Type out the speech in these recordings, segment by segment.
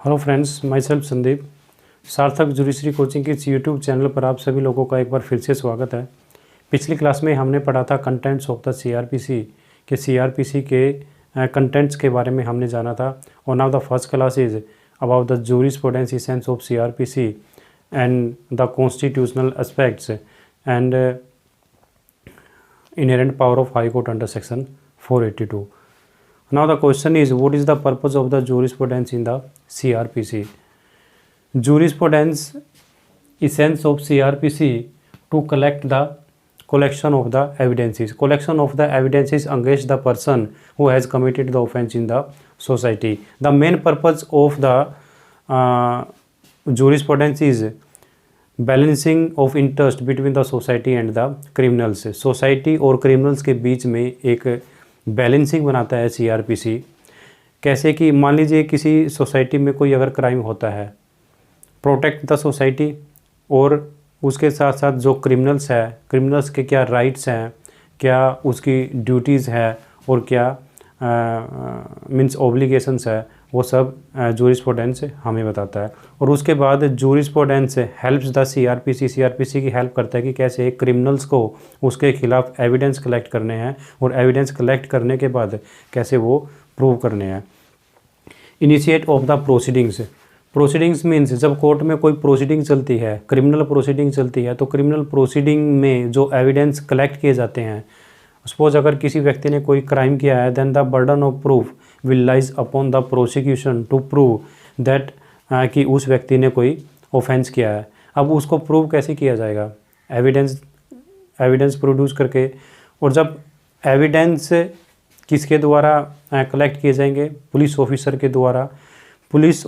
Hello friends, my self Sandeep. सार्थक judiciary coaching के इस यूट्यूब चैनल पर आप सभी लोगों का एक बार फिर से स्वागत है। पिछली क्लास में हमने पढ़ा था कंटेंट्स ऑफ द सीआरपीसी के कंटेंट्स के बारे में हमने जाना था। और now the first class is about the jurisprudence essence of CrPC and the constitutional aspects and inherent power of high court under section 482. Now the question is, what is the purpose of the jurisprudence in the CRPC? Jurisprudence essence of CRPC to collect the collection of the evidences. Collection of the evidences against the person who has committed the offence in the society. The main purpose of the jurisprudence is balancing of interest between the society and the criminals. Society और criminals के बीच में एक balancing बनाता है CrPC. कैसे कि मान लीजिए किसी सोसाइटी में कोई अगर क्राइम होता है, प्रोटेक्ट द सोसाइटी, और उसके साथ साथ जो क्रिमिनल्स है, क्रिमिनल्स के क्या राइट्स हैं, क्या उसकी ड्यूटीज़ है और क्या मीन्स ऑब्लिगेशंस है, वो सब जूरिस्प्रूडेंस हमें बताता है। और उसके बाद जूरिस्प्रूडेंस हेल्प्स द सीआरपीसी की हेल्प करता है कि कैसे क्रिमिनल्स को उसके खिलाफ एविडेंस कलेक्ट करने हैं और एविडेंस कलेक्ट करने के बाद कैसे वो प्रूव करने हैं। Initiate of the proceedings means जब कोर्ट में कोई प्रोसीडिंग चलती है, क्रिमिनल प्रोसीडिंग चलती है, तो क्रिमिनल प्रोसीडिंग में जो एविडेंस कलेक्ट किए जाते हैं, सपोज अगर किसी व्यक्ति ने कोई क्राइम किया है, then the burden of proof will lies upon the prosecution to prove that कि उस व्यक्ति ने कोई ऑफेंस किया है। अब उसको प्रूव कैसे किया जाएगा? एविडेंस प्रोड्यूस करके। और जब एविडेंस किसके द्वारा कलेक्ट किए जाएंगे? पुलिस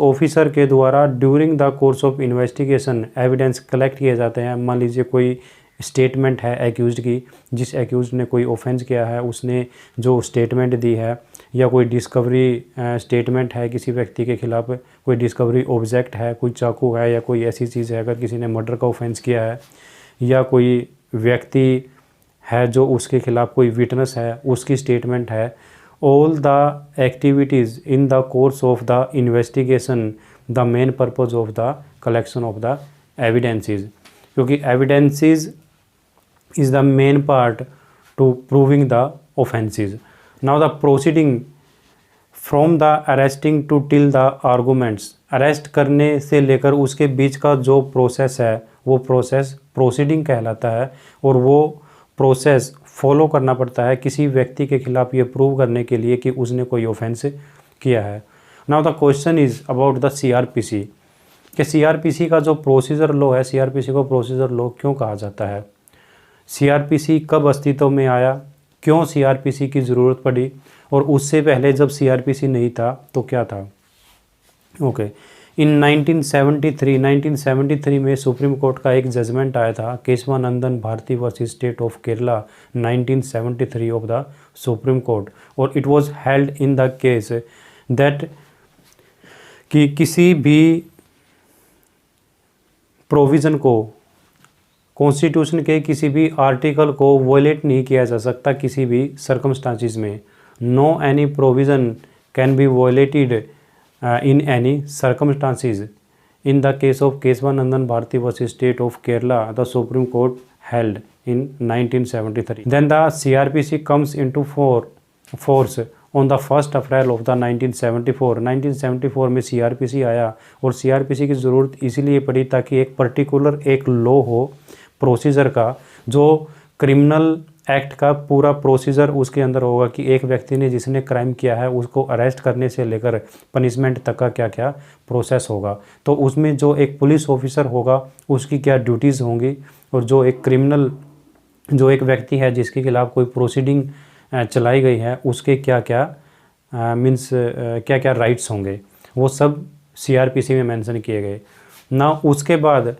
ऑफिसर के द्वारा during the course of investigation evidence collect किए जाते हैं। मान लीजिए कोई स्टेटमेंट है एक्यूज्ड की, जिस एक्यूज्ड ने कोई ऑफेंस किया है उसने जो स्टेटमेंट दी है, या कोई डिस्कवरी स्टेटमेंट है किसी व्यक्ति के खिलाफ, कोई डिस्कवरी ऑब्जेक्ट है, कोई चाकू है या कोई ऐसी चीज़ है अगर किसी ने मर्डर का ऑफेंस किया है, या कोई व्यक्ति है जो उसके खिलाफ कोई विटनेस है उसकी स्टेटमेंट है। All the activities in the course of the investigation the main purpose of the collection of the evidences, क्योंकि evidences is the main part to proving the offenses. Now the proceeding from the arresting to till the arguments, arrest करने से लेकर उसके बीच का जो process है वो process proceeding कहलाता है, और वो प्रोसेस फॉलो करना पड़ता है किसी व्यक्ति के खिलाफ ये प्रूव करने के लिए कि उसने कोई ऑफेंस किया है। Now the question is about the CrPC, कि सीआरपीसी का जो प्रोसीजर लॉ है, सीआरपीसी को प्रोसीजर लॉ क्यों कहा जाता है? सीआरपीसी कब अस्तित्व में आया, क्यों सीआरपीसी की ज़रूरत पड़ी, और उससे पहले जब सीआरपीसी नहीं था तो क्या था? ओके, इन 1973 में सुप्रीम कोर्ट का एक जजमेंट आया था, Keshavanandan Bharati versus state of Kerala 1973 of the Supreme Court. और it was held in the case that कि किसी भी प्रोविज़न को, कॉन्स्टिट्यूशन के किसी भी आर्टिकल को वॉयलेट नहीं किया जा सकता किसी भी सर्कमस्टांसिस में। No any provision can be violated in any circumstances. In the case of Keshavanandan Bharati versus state of Kerala, the Supreme Court held in 1973। Then the CrPC comes into force on the 1 April of the 1974 में CrPC आया। और CrPC की ज़रूरत इसीलिए पड़ी ताकि एक particular एक लॉ हो प्रोसीजर का, जो क्रिमिनल एक्ट का पूरा प्रोसीजर उसके अंदर होगा कि एक व्यक्ति ने जिसने क्राइम किया है उसको अरेस्ट करने से लेकर पनिशमेंट तक का क्या क्या प्रोसेस होगा। तो उसमें जो एक पुलिस ऑफिसर होगा उसकी क्या ड्यूटीज़ होंगी, और जो एक क्रिमिनल, जो एक व्यक्ति है जिसके खिलाफ कोई प्रोसीडिंग चलाई गई है उसके क्या क्या क्या क्या राइट्स होंगे, वो सब सीआरपीसी में मेंशन किए गए ना। उसके बाद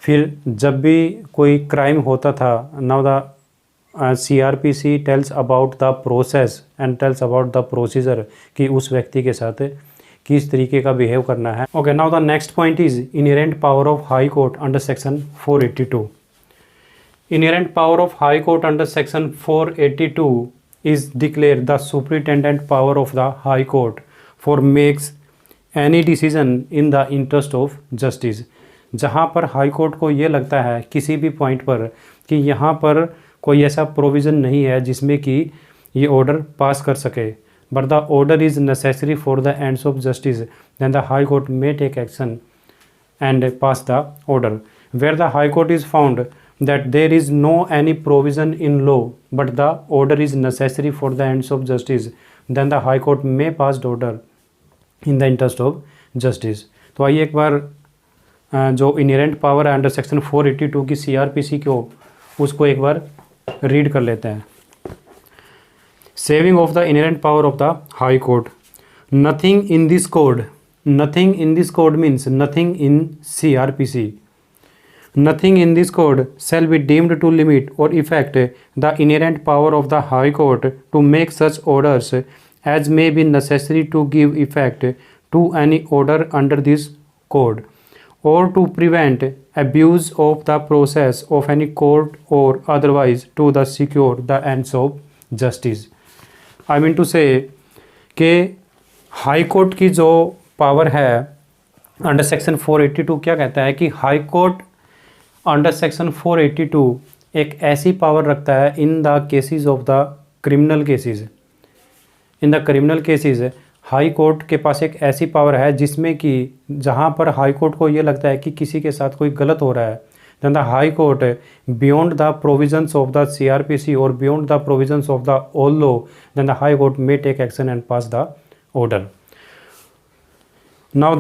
फिर जब भी कोई क्राइम होता था, now the CrPC tells about the process and tells about the procedure कि उस व्यक्ति के साथ किस तरीके का बिहेव करना है। Okay, now the next point is inherent power of high court under section 482। Inherent power of high court under section 482 is declared the superintendent power of the High Court for makes any decision in the interest of justice. जहाँ पर high court को ये लगता है किसी भी point पर कि यहाँ पर कोई ऐसा प्रोविज़न नहीं है जिसमें कि ये ऑर्डर पास कर सके, but the order is necessary for the ends of justice, then the high court may take action and pass the order. Where the High Court is found that there is no any provision in law but the order is necessary for the ends of justice, then the High Court may pass the order in the interest of justice. तो आइए एक बार जो inherent power है under section 482 की CRPC को उसको एक बार read कर लेते हैं। Saving of the inherent power of the high court. Nothing in this code, nothing in this code means nothing in CRPC. Nothing in this code shall be deemed to limit or affect the inherent power of the High Court to make such orders as may be necessary to give effect to any order under this code, or to prevent abuse of the process of any court or otherwise to the secure the ends of justice. I mean to say कि high court की जो power है under section 482 क्या कहता है कि high court under section 482 एक ऐसी पावर रखता है in the cases of the criminal cases. In the criminal cases high court के पास एक ऐसी पावर है जिसमें कि जहां पर हाई कोर्ट को ये लगता है कि किसी के साथ कोई गलत हो रहा है, then the high court beyond the provisions of the CRPC और beyond the provisions of the all law, then the high court may take action and pass the order. Now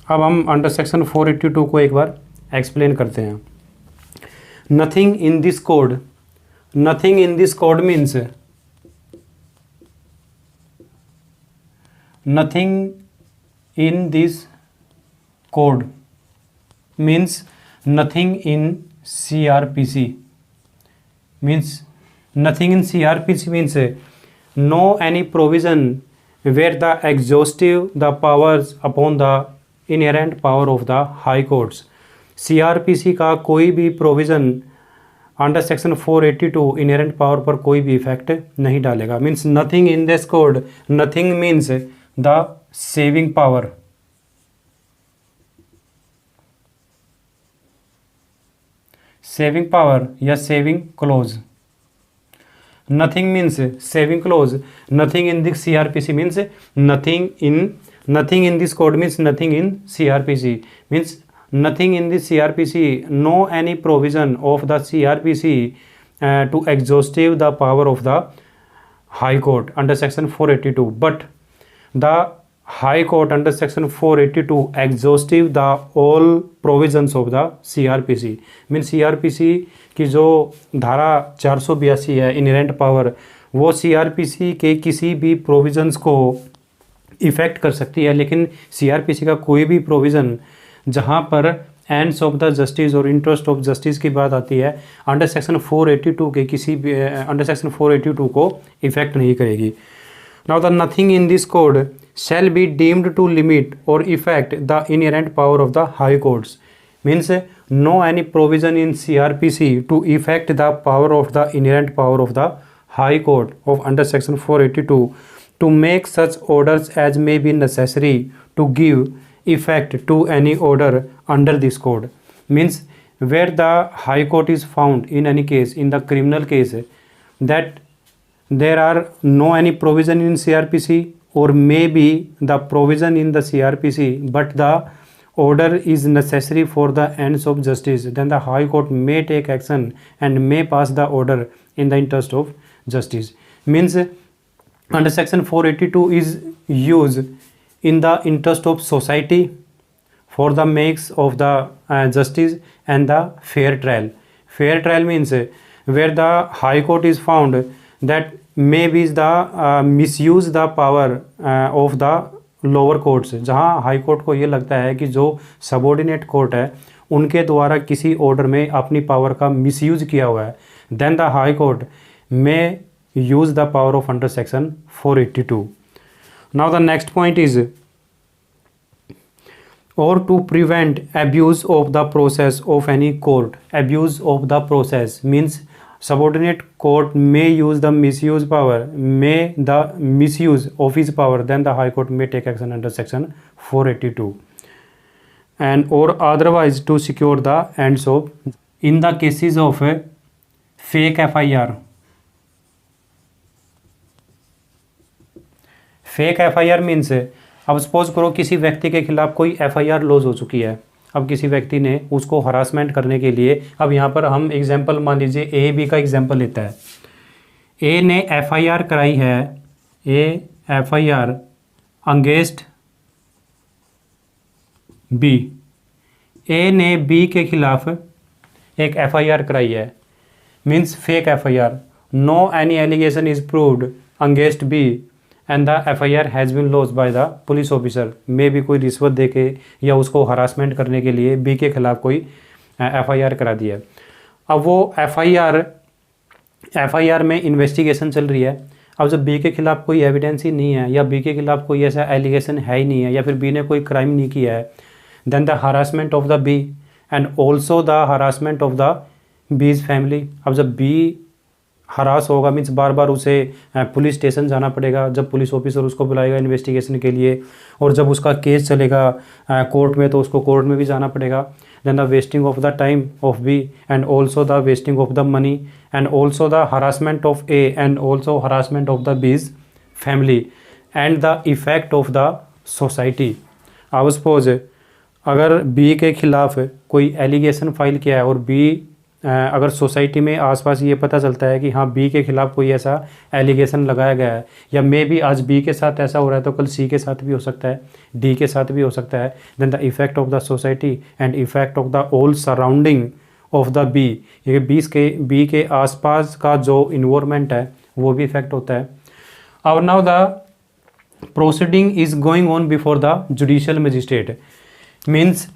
अब हम अंडर सेक्शन 482 को एक बार explain करते हैं। Nothing in this code, nothing in this code means nothing in this code means nothing in CRPC means nothing in CRPC means no any provision where the exhaustive the powers upon the inherent power of the high courts. CRPC का कोई भी provision under section 482 inherent power पर कोई भी effect नहीं डालेगा। Means nothing in this code, nothing means the saving power, saving power या saving clause. Nothing means saving clause. Nothing in the CRPC means nothing in this code means nothing in CRPC means nothing in the CRPC. No any provision of the CRPC to exhaustive the power of the High Court under section 482. But the High Court under section 482 exhaustive the all provisions of the CRPC. means CRPC की जो धारा 482 है inherent power, वो CRPC के किसी भी provisions को effect कर सकती है, लेकिन CRPC का कोई भी प्रोविज़न जहाँ पर एंड्स ऑफ द जस्टिस और इंटरेस्ट ऑफ जस्टिस की बात आती है अंडर सेक्शन 482 के किसी भी अंडर सेक्शन 482 को इफ़ेक्ट नहीं करेगी। Now the nothing in this code shall be deemed to limit or affect the inherent power of the high courts means no any provision in CRPC to affect the power of the inherent power of the high court of under section 482 to make such orders as may be necessary to give effect to any order under this code means where the high court is found in any case in the criminal case that there are no any provision in CRPC or maybe the provision in the CRPC but the order is necessary for the ends of justice, then the High Court may take action and may pass the order in the interest of justice. Means under section 482 is used in the interest of society for the makes of the justice and the fair trial. Fair trial means where the High Court is found that may be the misuse the power of the lower courts, जहां high court को ये लगता है कि जो subordinate court है उनके द्वारा किसी ऑर्डर में अपनी पावर का मिसयूज किया हुआ है, देन द हाई कोर्ट में use the power of under section 482. Now the next point is और to prevent abuse of the process of any court. Abuse of the process means subordinate court may use the misuse of his power, then the High Court may take action under section 482 and or otherwise to secure the ends of in the cases of fake FIR. Fake FIR means अब suppose करो किसी व्यक्ति के खिलाफ कोई FIR laws हो चुकी है। अब किसी व्यक्ति ने उसको हरासमेंट करने के लिए, अब यहाँ पर हम एग्जांपल मान लीजिए ए बी का एग्जांपल लेता है। ए ने FIR कराई है, A FIR against B. A ने बी के खिलाफ एक FIR कराई है, means fake FIR। No any allegation is proved against B and the FIR has been lodged by the police officer. में भी कोई रिश्वत दे के या उसको हरासमेंट करने के लिए बी के खिलाफ कोई FIR करा दिया। अब वो FIR में इन्वेस्टिगेशन चल रही है। अब जब बी के खिलाफ कोई एविडेंस ही नहीं है या बी के खिलाफ कोई ऐसा एलिगेशन है ही नहीं है या फिर बी ने कोई क्राइम नहीं किया है, then the harassment of the B and also the harassment of the B's family. अब जब बी हरास होगा मीन्स बार बार उसे पुलिस स्टेशन जाना पड़ेगा, जब पुलिस ऑफिसर उसको बुलाएगा इन्वेस्टिगेशन के लिए, और जब उसका केस चलेगा कोर्ट में तो उसको कोर्ट में भी जाना पड़ेगा। Then the wasting of the time of B and also the wasting of the money and also the harassment of A and also harassment of the B's family and the effect of the society. अब suppose अगर B के खिलाफ कोई allegation file किया है और B अगर society में आसपास ये पता चलता है कि हाँ बी के खिलाफ कोई ऐसा एलिगेशन लगाया गया है, या मे भी आज बी के साथ ऐसा हो रहा है तो कल सी के साथ भी हो सकता है, डी के साथ भी हो सकता है, then the effect of the society and effect of the whole surrounding of the B. ये बी के आसपास का जो इन्वायरमेंट है वो भी इफेक्ट होता है। और now the proceeding is going on before the judicial magistrate, means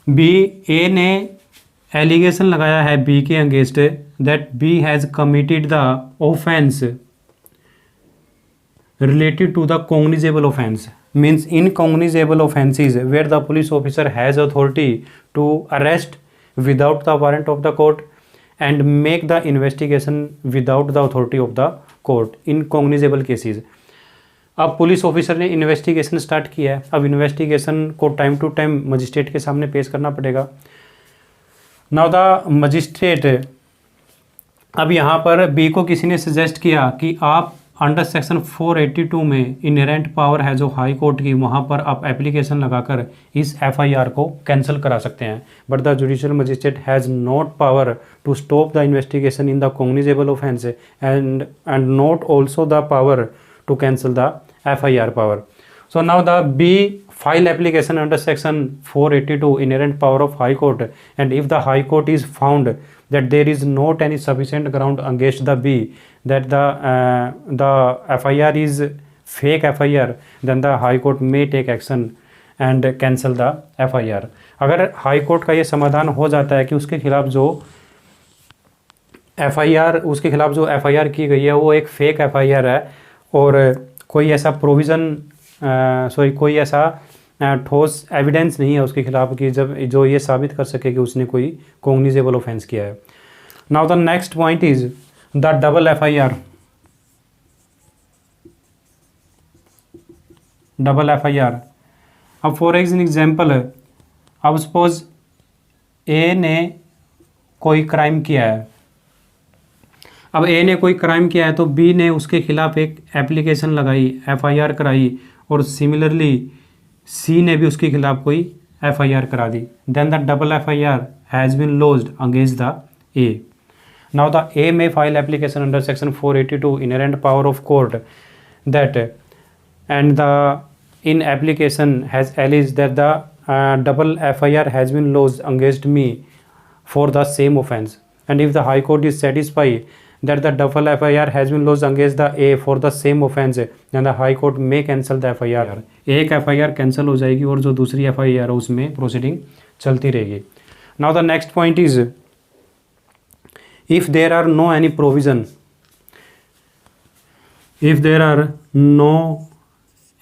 B A ने एलिगेशन लगाया है बी के against that B has committed the offence related to the cognizable offence, means in cognizable offences where the police officer has authority to arrest without the warrant of the court and make the investigation without the authority of the court in cognizable cases. अब police officer ने investigation start किया है। अब investigation को time to time magistrate के सामने पेश करना पड़ेगा। नाउ द मजिस्ट्रेट, अब यहाँ पर बी को किसी ने सजेस्ट किया कि आप अंडर सेक्शन 482 में इनहेरेंट पावर है जो हाई कोर्ट की, वहाँ पर आप एप्लीकेशन लगाकर इस FIR को कैंसिल करा सकते हैं। But the judicial magistrate has not power to stop the investigation in the cognizable offence and not also the power to cancel the FIR power. So now the B file application under section 482 inherent power of High Court, and if the High Court is found that there is not any sufficient ground against the B that the FIR is fake FIR, then the High Court may take action and cancel the FIR. अगर high court का ये समाधान हो जाता है कि उसके खिलाफ जो FIR की गई है वो एक फेक FIR है और कोई ऐसा कोई ऐसा ठोस एविडेंस नहीं है उसके खिलाफ कि जो ये साबित कर सके कि उसने कोई कॉग्निजेबल ऑफेंस किया है। Now the next point is the double FIR। अब फॉर एग्जाम्पल, अब सपोज ए ने कोई क्राइम किया है। अब ए ने कोई क्राइम किया है तो बी ने उसके खिलाफ एक एप्लीकेशन लगाई, FIR कराई, और सिमिलरली सी ने भी उसके खिलाफ कोई FIR करा दी। Then the double FIR has been lodged against the A. Now the A may file application under section 482 inherent power of court that and the in application has alleged that the double FIR has been lodged against me for the same offence, and if the high Court is satisfied that the double FIR has been lodged against the A for the same offence, then the High Court may cancel the FIR। एक FIR cancel हो जाएगी और जो दूसरी FIR है उसमें proceeding चलती रहेगी। Now the next point is if there are no any provision, if there are no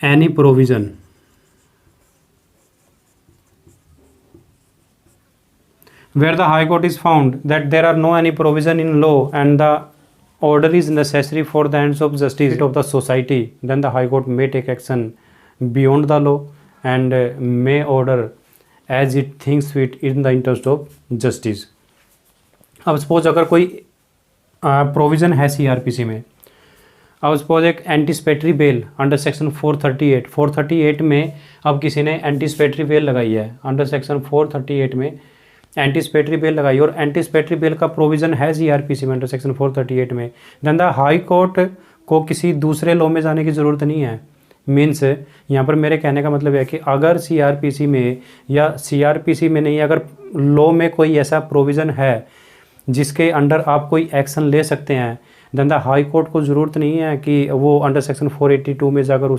any provision where the High Court is found that there are no any provision in law and the order is necessary for the ends of justice of the society, then the High Court may take action beyond the law and may order as it thinks fit in the interest of justice. अब suppose अगर कोई provision है CrPC में, अब suppose एक anticipatory bail under section 438 में अब किसी ने एंटीसिपेटरी बेल लगाई है, अंडर सेक्शन 438 में एंटीसिपेटरी बेल लगाई और एंटीसिपेटरी बेल का प्रोविज़न है सीआरपीसी में अंडर सेक्शन 438 में, देन द हाई कोर्ट को किसी दूसरे लॉ में जाने की ज़रूरत नहीं है। मीन्स यहाँ पर मेरे कहने का मतलब है कि अगर सीआरपीसी में या सीआरपीसी में नहीं, अगर लॉ में कोई ऐसा प्रोविज़न है जिसके अंडर आप कोई एक्शन ले सकते हैं, देन द हाई कोर्ट को ज़रूरत नहीं है कि वो अंडर सेक्शन 482 में जाकर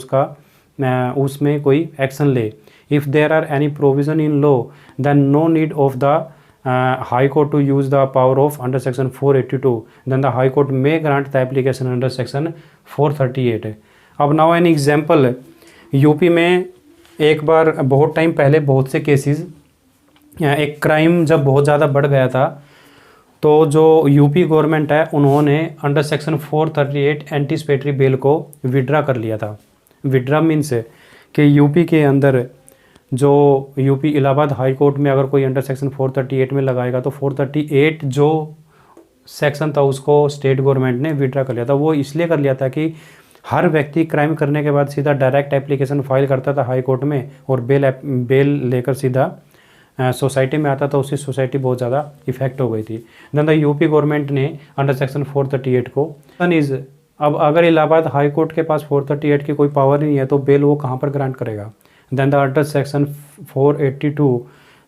उसमें कोई एक्शन ले। If there are any provision in law then no need of the high court to use the power of under section 482, then the high court may grant the application under section 438। अब now an example, UP में एक बार बहुत time पहले बहुत से cases, एक crime जब बहुत ज़्यादा बढ़ गया था तो जो यूपी गवर्नमेंट है उन्होंने अंडर सेक्शन 438 एंटीसिपेटरी बेल को विड्रा कर लिया था। विड्रा मीन्स कि यूपी के अंदर जो यूपी इलाहाबाद हाई कोर्ट में अगर कोई अंडर सेक्शन 438 में लगाएगा तो 438 जो सेक्शन था उसको स्टेट गवर्नमेंट ने विड्रा कर लिया था। वो इसलिए कर लिया था कि हर व्यक्ति क्राइम करने के बाद सीधा डायरेक्ट एप्लीकेशन फाइल करता था हाई कोर्ट में और बेल लेकर सीधा सोसाइटी में आता था, उसकी सोसाइटी बहुत ज़्यादा इफेक्ट हो गई थी। देन द यूपी गवर्नमेंट ने अंडर सेक्शन 438 को अब अगर इलाहाबाद हाई कोर्ट के पास 438 की कोई पावर नहीं है तो बेल वो कहाँ पर ग्रांट करेगा। Then the under section 482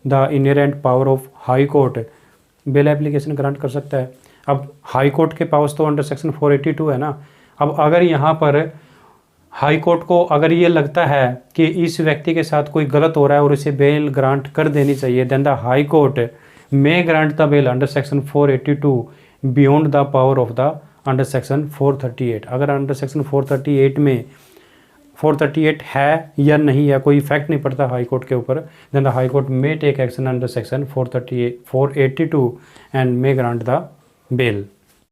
the inherent power of high court bail application grant कर सकता है। अब हाई कोर्ट के पास तो अंडर सेक्शन 482 है ना। अब अगर यहाँ पर हाई कोर्ट को अगर ये लगता है कि इस व्यक्ति के साथ कोई गलत हो रहा है और इसे बेल ग्रांट कर देनी चाहिए, then the high court may grant the bail under section 482 beyond the power of the under section 438। अगर अंडर सेक्शन 438 में 438 है या नहीं है, कोई इफेक्ट नहीं पड़ता हाई कोर्ट के ऊपर, then the high court may take action under section 482 and may grant the bell.